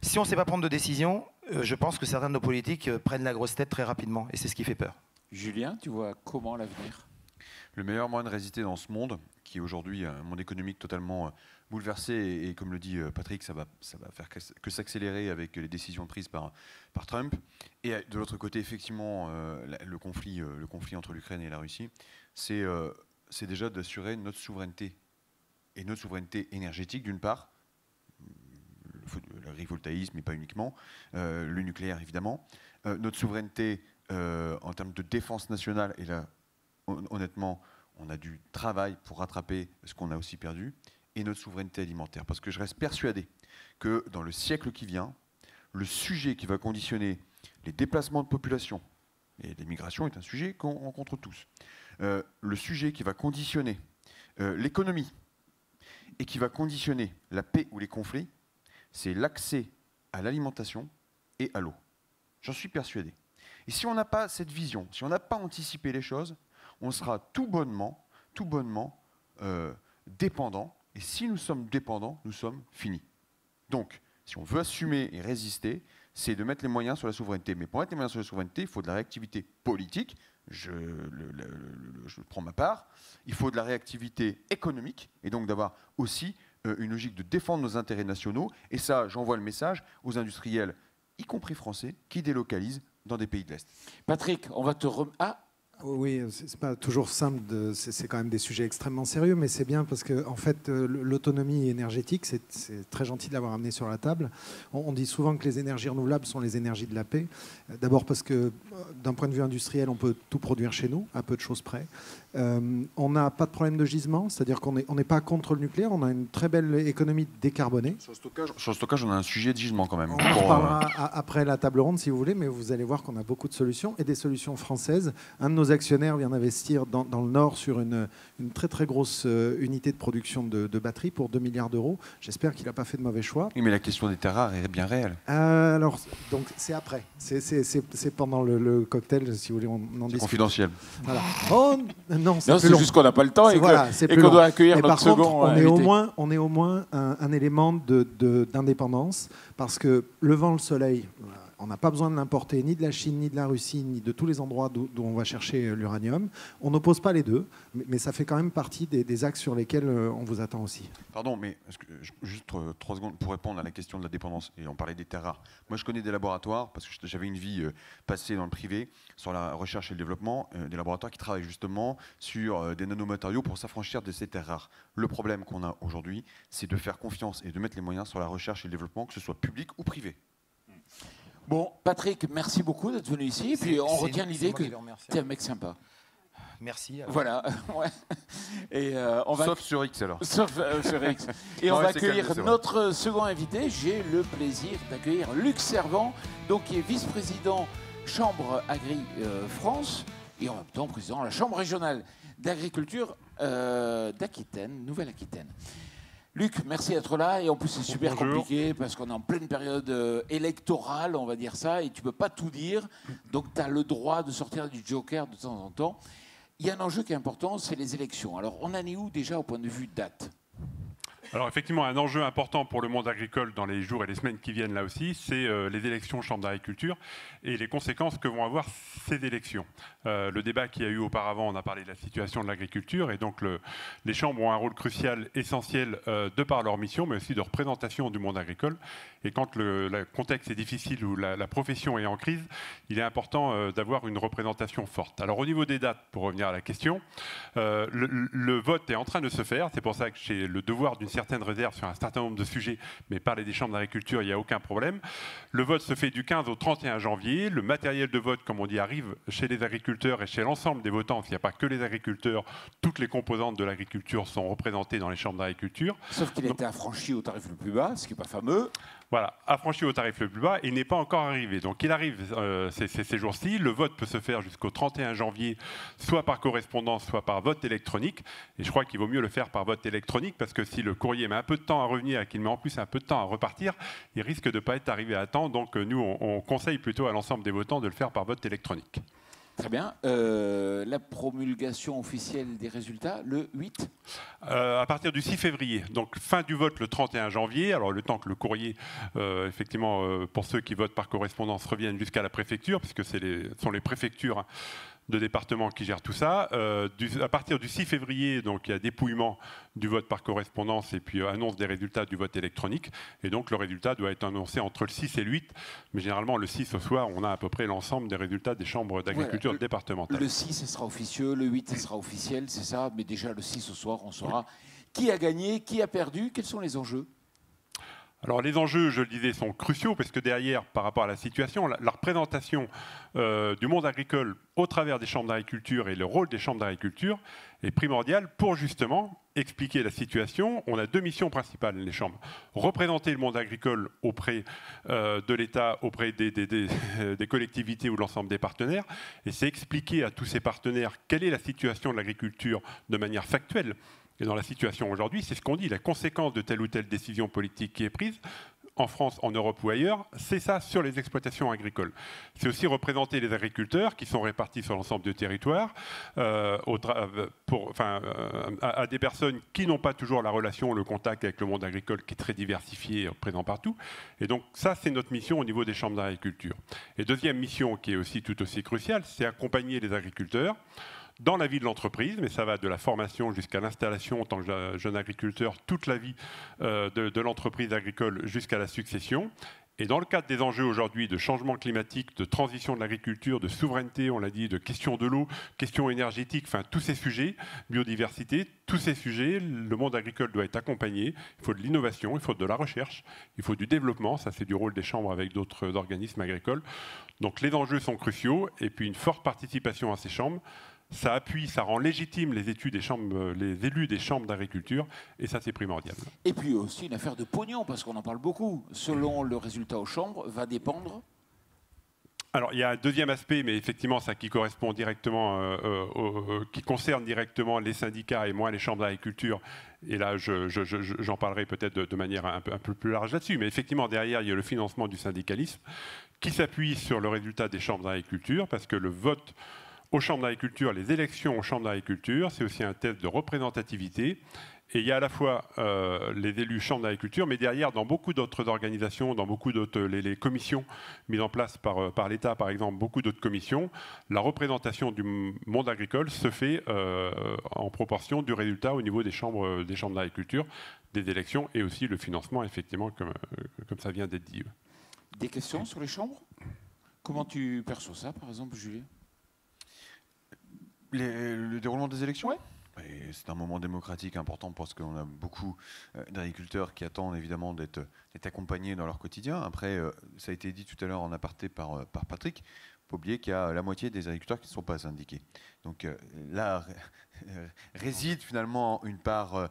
si on ne sait pas prendre de décision, je pense que certains de nos politiques prennent la grosse tête très rapidement. Et c'est ce qui fait peur. Julien, tu vois comment l'avenir? Le meilleur moyen de résister dans ce monde, qui est aujourd'hui un monde économique totalement bouleversé, et comme le dit Patrick, ça va faire que s'accélérer avec les décisions prises par Trump. Et de l'autre côté, effectivement, le conflit entre l'Ukraine et la Russie, c'est déjà d'assurer notre souveraineté, et notre souveraineté énergétique d'une part, l'agrivoltaïsme, mais pas uniquement, le nucléaire évidemment, notre souveraineté en termes de défense nationale, et là, honnêtement, on a du travail pour rattraper ce qu'on a aussi perdu, et notre souveraineté alimentaire. Parce que je reste persuadé que dans le siècle qui vient, le sujet qui va conditionner les déplacements de population, et l'immigration est un sujet qu'on rencontre tous, le sujet qui va conditionner l'économie et qui va conditionner la paix ou les conflits, c'est l'accès à l'alimentation et à l'eau. J'en suis persuadé. Et si on n'a pas cette vision, si on n'a pas anticipé les choses, on sera tout bonnement dépendant. Et si nous sommes dépendants, nous sommes finis. Donc, si on veut assumer et résister, c'est de mettre les moyens sur la souveraineté. Mais pour mettre les moyens sur la souveraineté, il faut de la réactivité politique. Je prends ma part. Il faut de la réactivité économique et donc d'avoir aussi une logique de défendre nos intérêts nationaux. Et ça, j'envoie le message aux industriels, y compris français, qui délocalisent dans des pays de l'Est. Patrick, on va te Oui, c'est pas toujours simple. C'est quand même des sujets extrêmement sérieux, mais c'est bien parce que en fait, l'autonomie énergétique, c'est très gentil de l'avoir amené sur la table. On dit souvent que les énergies renouvelables sont les énergies de la paix. D'abord parce que d'un point de vue industriel, on peut tout produire chez nous, à peu de choses près. On n'a pas de problème de gisement, c'est-à-dire qu'on n'est pas contre le nucléaire. On a une très belle économie décarbonée. Sur le stockage, on a un sujet de gisement quand même. On en parlera après la table ronde si vous voulez, mais vous allez voir qu'on a beaucoup de solutions et des solutions françaises. Un de nos actionnaire vient d'investir dans le Nord sur une très très grosse unité de production de batteries pour 2 milliards d'euros. J'espère qu'il n'a pas fait de mauvais choix. Oui, mais la question des terres rares est bien réelle. Alors, donc c'est après. C'est pendant le cocktail, si vous voulez, on en discute. Confidentiel. Voilà. Oh, non, c'est juste qu'on n'a pas le temps et qu'on doit accueillir notre second invité. On est au moins un élément d'indépendance parce que le vent, le soleil... On n'a pas besoin de l'importer ni de la Chine, ni de la Russie, ni de tous les endroits d'où on va chercher l'uranium. On n'oppose pas les deux, mais ça fait quand même partie des axes sur lesquels on vous attend aussi. Pardon, mais juste 3 secondes pour répondre à la question de la dépendance. Et on parlait des terres rares. Moi, je connais des laboratoires, parce que j'avais une vie passée dans le privé, sur la recherche et le développement, des laboratoires qui travaillent justement sur des nanomatériaux pour s'affranchir de ces terres rares. Le problème qu'on a aujourd'hui, c'est de faire confiance et de mettre les moyens sur la recherche et le développement, que ce soit public ou privé. Bon, Patrick, merci beaucoup d'être venu ici. Et puis on retient l'idée que tu es un mec sympa. Merci. Alors. Voilà. Ouais. Et sauf sur X alors. Sauf sur X. Et on va accueillir notre second invité. J'ai le plaisir d'accueillir Luc Servant, donc qui est vice-président Chambre Agri France et en même temps président de la Chambre régionale d'agriculture d'Aquitaine, Nouvelle-Aquitaine. Luc, merci d'être là. Et en plus, c'est super compliqué parce qu'on est en pleine période électorale, on va dire ça, et tu ne peux pas tout dire. Donc, tu as le droit de sortir du joker de temps en temps. Il y a un enjeu qui est important, c'est les élections. Alors, on en est où déjà au point de vue date ? Alors effectivement, un enjeu important pour le monde agricole dans les jours et les semaines qui viennent là aussi, c'est les élections Chambre d'agriculture et les conséquences que vont avoir ces élections. Le débat qu'il y a eu auparavant, on a parlé de la situation de l'agriculture et donc les chambres ont un rôle crucial, essentiel de par leur mission, mais aussi de représentation du monde agricole. Et quand le contexte est difficile ou la profession est en crise, il est important d'avoir une représentation forte. Alors au niveau des dates, pour revenir à la question, le vote est en train de se faire. C'est pour ça que j'ai le devoir d'une certaine réserve sur un certain nombre de sujets, mais parler des chambres d'agriculture, il n'y a aucun problème. Le vote se fait du 15 au 31 janvier. Le matériel de vote, comme on dit, arrive chez les agriculteurs et chez l'ensemble des votants. Il n'y a pas que les agriculteurs, toutes les composantes de l'agriculture sont représentées dans les chambres d'agriculture. Sauf qu'il a été affranchi au tarif le plus bas, ce qui n'est pas fameux. Voilà, affranchi au tarif le plus bas et n'est pas encore arrivé. Donc il arrive ces jours-ci. Le vote peut se faire jusqu'au 31 janvier, soit par correspondance, soit par vote électronique. Et je crois qu'il vaut mieux le faire par vote électronique parce que si le courrier met un peu de temps à revenir et qu'il met en plus un peu de temps à repartir, il risque de ne pas être arrivé à temps. Donc nous, on conseille plutôt à l'ensemble des votants de le faire par vote électronique. Très bien. La promulgation officielle des résultats, le 8 à partir du 6 février. Donc fin du vote le 31 janvier. Alors le temps que le courrier, effectivement, pour ceux qui votent par correspondance, revienne jusqu'à la préfecture, puisque ce sont les préfectures de départements qui gèrent tout ça. À partir du 6 février, donc, il y a dépouillement du vote par correspondance et puis annonce des résultats du vote électronique. Et donc le résultat doit être annoncé entre le 6 et le 8. Mais généralement, le 6 au soir, on a à peu près l'ensemble des résultats des chambres d'agriculture départementales. Le 6, ce sera officieux. Le 8, ce sera officiel, c'est ça. Mais déjà, le 6 au soir, on saura qui a gagné, qui a perdu, quels sont les enjeux. Alors les enjeux, je le disais, sont cruciaux parce que derrière, par rapport à la situation, la représentation du monde agricole au travers des chambres d'agriculture et le rôle des chambres d'agriculture est primordial pour justement expliquer la situation. On a deux missions principales, les chambres. Représenter le monde agricole auprès de l'État, auprès des collectivités ou de l'ensemble des partenaires. Et c'est expliquer à tous ces partenaires quelle est la situation de l'agriculture de manière factuelle. Et dans la situation aujourd'hui, c'est ce qu'on dit, la conséquence de telle ou telle décision politique qui est prise en France, en Europe ou ailleurs, c'est ça sur les exploitations agricoles. C'est aussi représenter les agriculteurs qui sont répartis sur l'ensemble du territoire à des personnes qui n'ont pas toujours la relation, le contact avec le monde agricole qui est très diversifié, présent partout. Et donc ça, c'est notre mission au niveau des chambres d'agriculture. Et deuxième mission qui est aussi tout aussi cruciale, c'est accompagner les agriculteurs dans la vie de l'entreprise, mais ça va de la formation jusqu'à l'installation en tant que jeune agriculteur, toute la vie de l'entreprise agricole jusqu'à la succession. Et dans le cadre des enjeux aujourd'hui de changement climatique, de transition de l'agriculture, de souveraineté, on l'a dit, de questions de l'eau, questions énergétiques, enfin tous ces sujets, biodiversité, tous ces sujets, le monde agricole doit être accompagné. Il faut de l'innovation, il faut de la recherche, il faut du développement, ça c'est du rôle des chambres avec d'autres organismes agricoles. Donc les enjeux sont cruciaux et puis une forte participation à ces chambres. Ça appuie, ça rend légitime les élus des chambres d'agriculture, et ça c'est primordial. Et puis aussi une affaire de pognon, parce qu'on en parle beaucoup. Selon le résultat aux chambres, va dépendre. Alors il y a un deuxième aspect, mais effectivement ça qui correspond directement, qui concerne directement les syndicats et moins les chambres d'agriculture. Et là j'en parlerai peut-être de manière un peu plus large là-dessus. Mais effectivement derrière il y a le financement du syndicalisme qui s'appuie sur le résultat des chambres d'agriculture, parce que le vote aux chambres d'agriculture, les élections aux chambres d'agriculture, c'est aussi un test de représentativité. Et il y a à la fois les élus chambres d'agriculture, mais derrière, dans beaucoup d'autres organisations, dans beaucoup d'autres les commissions mises en place par l'État, par exemple, beaucoup d'autres commissions, la représentation du monde agricole se fait en proportion du résultat au niveau des chambres d'agriculture, des élections, et aussi le financement, effectivement, comme ça vient d'être dit. Des questions sur les chambres? Comment tu perçois ça, par exemple, Julien? Le déroulement des élections? Ouais. C'est un moment démocratique important parce qu'on a beaucoup d'agriculteurs qui attendent évidemment d'être accompagnés dans leur quotidien. Après, ça a été dit tout à l'heure en aparté par Patrick, il ne faut pas oublier qu'il y a la moitié des agriculteurs qui ne sont pas syndiqués. Donc là réside finalement une part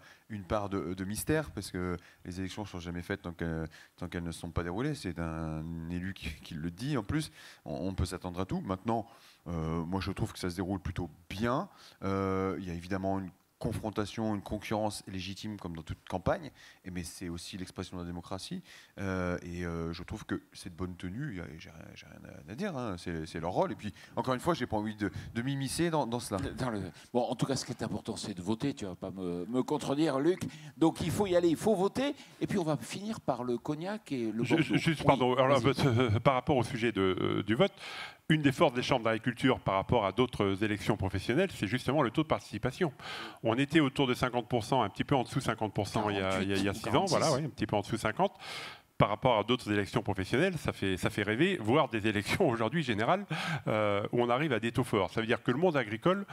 de mystère, parce que les élections ne sont jamais faites tant qu'elles ne sont pas déroulées. C'est un élu qui le dit en plus. On peut s'attendre à tout. Maintenant, moi je trouve que ça se déroule plutôt bien. Il y a évidemment une confrontation, une concurrence légitime comme dans toute campagne, mais c'est aussi l'expression de la démocratie. Je trouve que c'est de bonne tenue, j'ai rien à dire, hein, c'est leur rôle. Et puis, encore une fois, j'ai pas envie de m'immiscer dans cela. Bon, en tout cas, ce qui est important, c'est de voter. Tu ne vas pas me contredire, Luc. Donc, il faut y aller, il faut voter. Et puis, on va finir par le cognac et le Bordeaux. Juste, pardon, alors, par rapport au sujet du vote, une des forces des chambres d'agriculture par rapport à d'autres élections professionnelles, c'est justement le taux de participation. On était autour de 50%, un petit peu en dessous de 50% il y a 6 ans, voilà, ouais, un petit peu en dessous de 50%. Par rapport à d'autres élections professionnelles, ça fait rêver, voire des élections aujourd'hui générales où on arrive à des taux forts. Ça veut dire que le monde agricole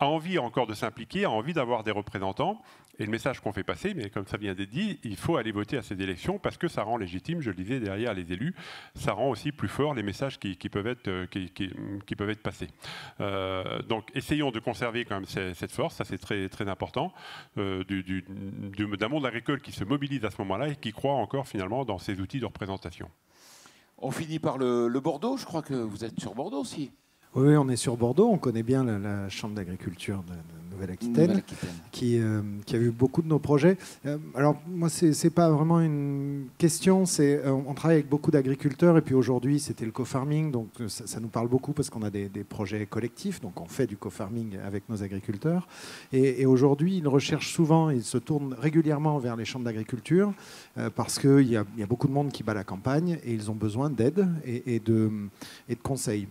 a envie encore de s'impliquer, a envie d'avoir des représentants. Et le message qu'on fait passer, mais comme ça vient d'être dit, il faut aller voter à ces élections parce que ça rend légitime, je le disais, derrière les élus, ça rend aussi plus fort les messages qui peuvent être passés. Donc essayons de conserver quand même cette force, ça c'est très, très important, d'un monde agricole qui se mobilise à ce moment-là et qui croit encore finalement dans ces outils de représentation. On finit par le Bordeaux, je crois que vous êtes sur Bordeaux aussi. Oui, on est sur Bordeaux, on connaît bien la Chambre d'agriculture de Nouvelle-Aquitaine, qui a vu beaucoup de nos projets. Alors moi, c'est pas vraiment une question, on travaille avec beaucoup d'agriculteurs, et puis aujourd'hui c'était le co-farming, donc ça nous parle beaucoup parce qu'on a des projets collectifs, donc on fait du co-farming avec nos agriculteurs. Et aujourd'hui, ils recherchent souvent, ils se tournent régulièrement vers les chambres d'agriculture parce qu'il y a beaucoup de monde qui bat la campagne et ils ont besoin d'aide et de conseils.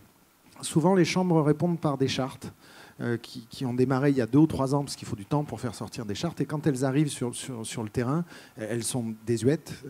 Souvent, les chambres répondent par des chartes qui ont démarré il y a 2 ou 3 ans, parce qu'il faut du temps pour faire sortir des chartes. Et quand elles arrivent sur le terrain, elles sont désuètes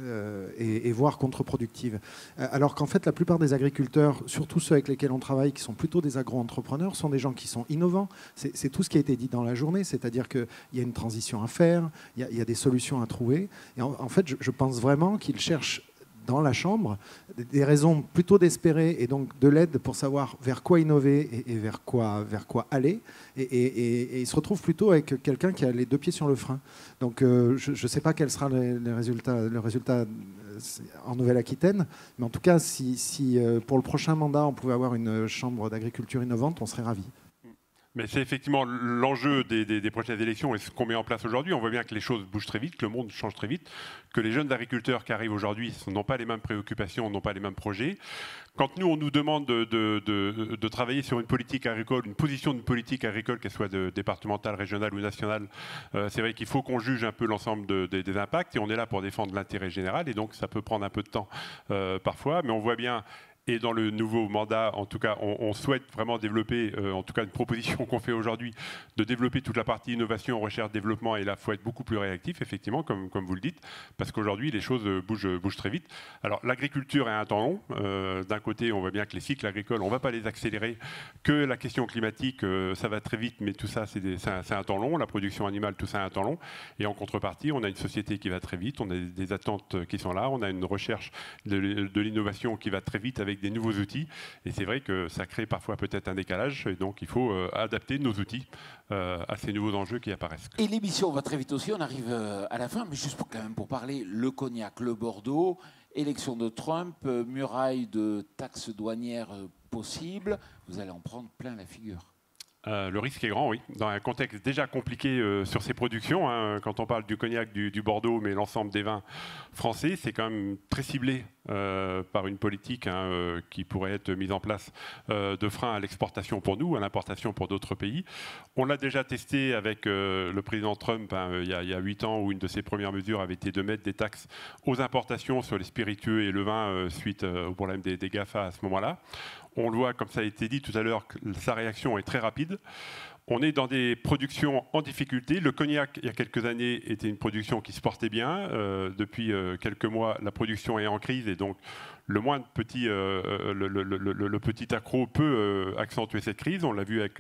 et voire contre-productives. Alors qu'en fait, la plupart des agriculteurs, surtout ceux avec lesquels on travaille, qui sont plutôt des agro-entrepreneurs, sont des gens qui sont innovants. C'est tout ce qui a été dit dans la journée, c'est-à-dire qu'il y a une transition à faire, il y a des solutions à trouver. Et en fait, je pense vraiment qu'ils cherchent dans la Chambre des raisons plutôt d'espérer et donc de l'aide pour savoir vers quoi innover et vers quoi aller. Et il se retrouve plutôt avec quelqu'un qui a les 2 pieds sur le frein. Donc je ne sais pas quel sera le résultat en Nouvelle-Aquitaine, mais en tout cas, si pour le prochain mandat, on pouvait avoir une chambre d'agriculture innovante, on serait ravis. Mais c'est effectivement l'enjeu des prochaines élections et ce qu'on met en place aujourd'hui. On voit bien que les choses bougent très vite, que le monde change très vite, que les jeunes agriculteurs qui arrivent aujourd'hui n'ont pas les mêmes préoccupations, n'ont pas les mêmes projets. Quand nous, on nous demande de travailler sur une politique agricole, une position d'une politique agricole, qu'elle soit départementale, régionale ou nationale, c'est vrai qu'il faut qu'on juge un peu l'ensemble des impacts et on est là pour défendre l'intérêt général et donc ça peut prendre un peu de temps parfois, mais on voit bien. Et dans le nouveau mandat, en tout cas, on souhaite vraiment développer, en tout cas une proposition qu'on fait aujourd'hui, de développer toute la partie innovation, recherche, développement. Et là, il faut être beaucoup plus réactif, effectivement, comme vous le dites, parce qu'aujourd'hui, les choses bougent très vite. Alors, l'agriculture est un temps long. D'un côté, on voit bien que les cycles agricoles, on ne va pas les accélérer. Que la question climatique, ça va très vite, mais tout ça, c'est un temps long. La production animale, tout ça, est un temps long. Et en contrepartie, on a une société qui va très vite. On a des attentes qui sont là. On a une recherche de l'innovation qui va très vite avec des nouveaux outils et c'est vrai que ça crée parfois peut-être un décalage et donc il faut adapter nos outils à ces nouveaux enjeux qui apparaissent. Et l'émission va très vite aussi, on arrive à la fin, mais juste pour parler, le cognac, le Bordeaux, élection de Trump, muraille de taxes douanières possibles, vous allez en prendre plein la figure. Le risque est grand, oui. Dans un contexte déjà compliqué sur ces productions, hein, quand on parle du cognac, du Bordeaux, mais l'ensemble des vins français, c'est quand même très ciblé par une politique qui pourrait être mise en place de frein à l'exportation pour nous, à l'importation pour d'autres pays. On l'a déjà testé avec le président Trump il y a 8 ans, où une de ses premières mesures avait été de mettre des taxes aux importations sur les spiritueux et le vin suite au problème des GAFA à ce moment-là. On le voit, comme ça a été dit tout à l'heure, que sa réaction est très rapide. On est dans des productions en difficulté. Le cognac, il y a quelques années, était une production qui se portait bien. Depuis quelques mois, la production est en crise et donc le moindre petit, le petit accroc peut accentuer cette crise. On l'a vu avec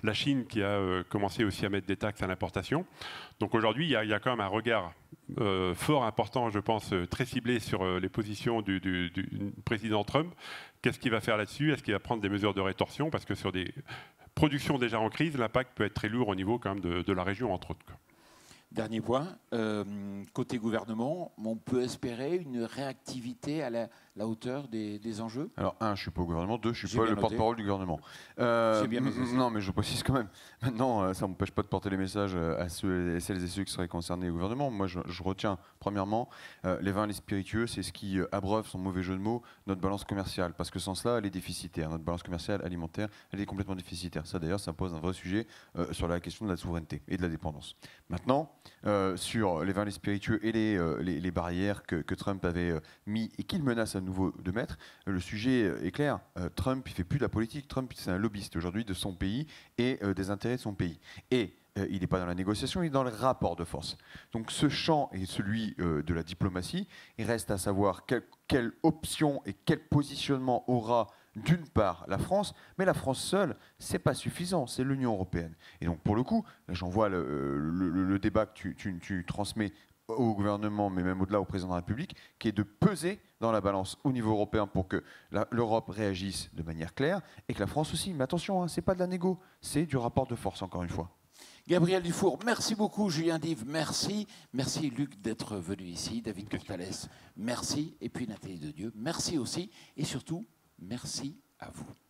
la Chine qui a commencé aussi à mettre des taxes à l'importation. Donc aujourd'hui, il y a quand même un regard fort, important, je pense, très ciblé sur les positions du président Trump. Qu'est-ce qu'il va faire là-dessus? Est-ce qu'il va prendre des mesures de rétorsion? Parce que sur des productions déjà en crise, l'impact peut être très lourd au niveau quand même de la région, entre autres. Dernier point, côté gouvernement, on peut espérer une réactivité à la hauteur des enjeux? Alors, 1, je ne suis pas au gouvernement. 2, je ne suis pas le porte-parole du gouvernement. Bien non, mais je précise quand même. Maintenant, ça ne m'empêche pas de porter les messages à celles et ceux qui seraient concernés au gouvernement. Moi, je retiens, premièrement, les vins et les spiritueux, c'est ce qui abreuve, sans mauvais jeu de mots, notre balance commerciale. Parce que sans cela, elle est déficitaire. Notre balance commerciale alimentaire, elle est complètement déficitaire. Ça, d'ailleurs, ça pose un vrai sujet sur la question de la souveraineté et de la dépendance. Maintenant, sur les vins et les spiritueux et les barrières que Trump avait mis et qu'il menace à nouveau de mettre, le sujet est clair. Trump, il ne fait plus de la politique. Trump, c'est un lobbyiste aujourd'hui de son pays et des intérêts de son pays. Et il n'est pas dans la négociation, il est dans le rapport de force. Donc ce champ est celui de la diplomatie. Il reste à savoir quelle option et quel positionnement aura d'une part la France, mais la France seule, c'est pas suffisant, c'est l'Union européenne. Et donc pour le coup, j'en vois le débat que tu transmets au gouvernement, mais même au-delà au président de la République, qui est de peser dans la balance au niveau européen pour que l'Europe réagisse de manière claire et que la France aussi. Mais attention, hein, c'est pas de la négo, c'est du rapport de force, encore une fois. Gabriel Dufour, merci beaucoup. Julien Dive, merci. Merci Luc d'être venu ici. David Courtales, merci. Et puis Nathalie Dedieu, merci aussi. Et surtout, merci à vous.